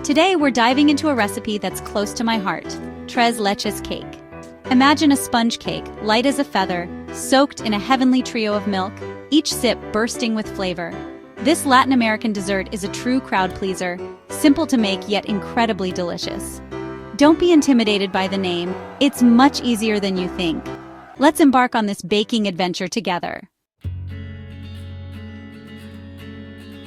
Today we're diving into a recipe that's close to my heart, Tres Leches cake. Imagine a sponge cake, light as a feather, soaked in a heavenly trio of milk, each sip bursting with flavor. This Latin American dessert is a true crowd pleaser, simple to make yet incredibly delicious. Don't be intimidated by the name, it's much easier than you think. Let's embark on this baking adventure together.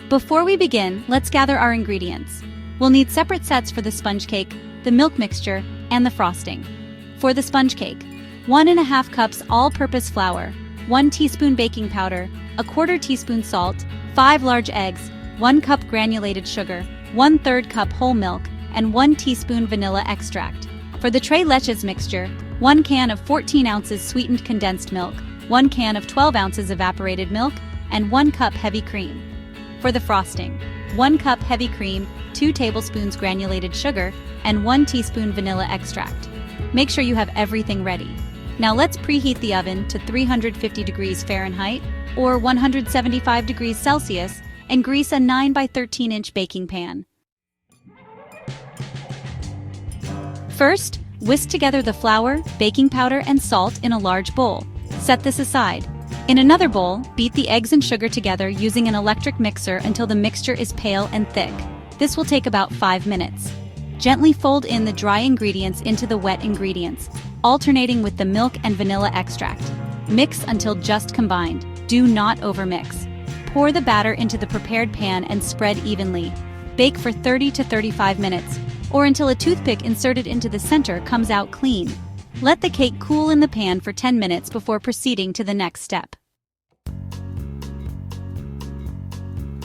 Before we begin, let's gather our ingredients. We'll need separate sets for the sponge cake, the milk mixture, and the frosting. For the sponge cake, 1½ cups all-purpose flour, 1 teaspoon baking powder, 1/4 teaspoon salt, 5 large eggs, 1 cup granulated sugar, 1/3 cup whole milk, and 1 teaspoon vanilla extract. For the Tres Leches mixture, 1 can of 14 ounces sweetened condensed milk, 1 can of 12 ounces evaporated milk, and 1 cup heavy cream. For the frosting, 1 cup heavy cream, 2 tablespoons granulated sugar, and 1 teaspoon vanilla extract. Make sure you have everything ready. Now let's preheat the oven to 350 degrees Fahrenheit or 175 degrees Celsius and grease a 9 by 13 inch baking pan. First, whisk together the flour, baking powder, and salt in a large bowl. Set this aside. In another bowl, beat the eggs and sugar together using an electric mixer until the mixture is pale and thick. This will take about 5 minutes. Gently fold in the dry ingredients into the wet ingredients, alternating with the milk and vanilla extract. Mix until just combined. Do not overmix. Pour the batter into the prepared pan and spread evenly. Bake for 30 to 35 minutes, or until a toothpick inserted into the center comes out clean. Let the cake cool in the pan for 10 minutes before proceeding to the next step.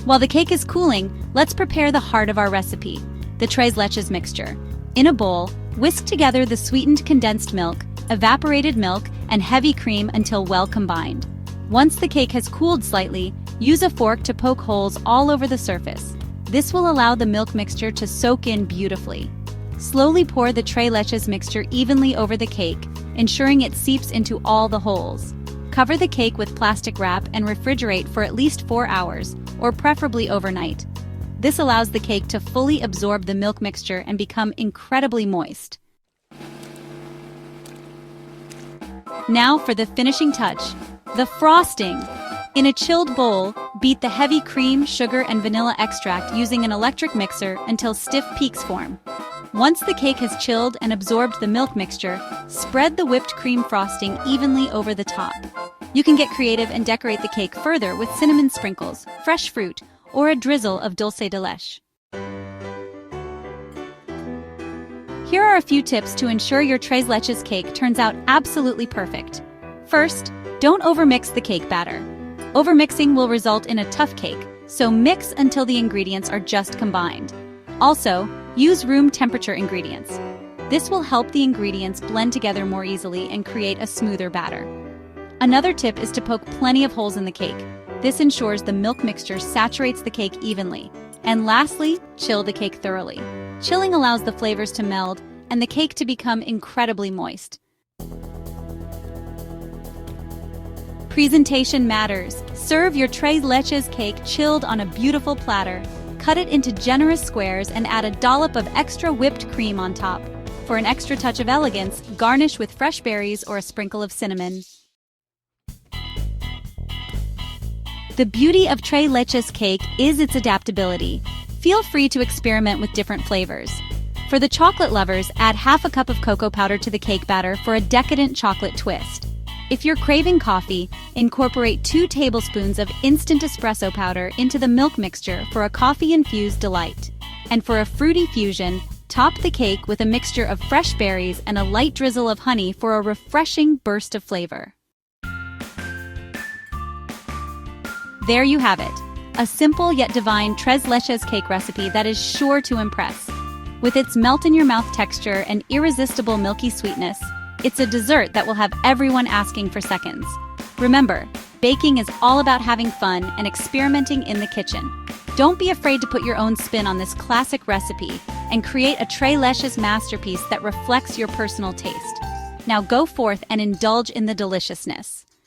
While the cake is cooling, let's prepare the heart of our recipe, the Tres Leches mixture. In a bowl, whisk together the sweetened condensed milk, evaporated milk, and heavy cream until well combined. Once the cake has cooled slightly, use a fork to poke holes all over the surface. This will allow the milk mixture to soak in beautifully. Slowly pour the Tres Leches mixture evenly over the cake, ensuring it seeps into all the holes. Cover the cake with plastic wrap and refrigerate for at least 4 hours, or preferably overnight. This allows the cake to fully absorb the milk mixture and become incredibly moist. Now for the finishing touch, the frosting. In a chilled bowl, beat the heavy cream, sugar, and vanilla extract using an electric mixer until stiff peaks form. Once the cake has chilled and absorbed the milk mixture, spread the whipped cream frosting evenly over the top. You can get creative and decorate the cake further with cinnamon sprinkles, fresh fruit, or a drizzle of dulce de leche. Here are a few tips to ensure your Tres Leches cake turns out absolutely perfect. First, don't overmix the cake batter. Overmixing will result in a tough cake, so mix until the ingredients are just combined. Also, use room temperature ingredients. This will help the ingredients blend together more easily and create a smoother batter. Another tip is to poke plenty of holes in the cake. This ensures the milk mixture saturates the cake evenly. And lastly, chill the cake thoroughly. Chilling allows the flavors to meld and the cake to become incredibly moist. Presentation matters. Serve your Tres Leches cake chilled on a beautiful platter. Cut it into generous squares and add a dollop of extra whipped cream on top. For an extra touch of elegance, garnish with fresh berries or a sprinkle of cinnamon. The beauty of Tres Leches cake is its adaptability. Feel free to experiment with different flavors. For the chocolate lovers, add ½ cup of cocoa powder to the cake batter for a decadent chocolate twist. If you're craving coffee, incorporate 2 tablespoons of instant espresso powder into the milk mixture for a coffee-infused delight. And for a fruity fusion, top the cake with a mixture of fresh berries and a light drizzle of honey for a refreshing burst of flavor. There you have it, a simple yet divine Tres Leches cake recipe that is sure to impress. With its melt-in-your-mouth texture and irresistible milky sweetness, it's a dessert that will have everyone asking for seconds. Remember, baking is all about having fun and experimenting in the kitchen. Don't be afraid to put your own spin on this classic recipe and create a Tres Leches masterpiece that reflects your personal taste. Now go forth and indulge in the deliciousness.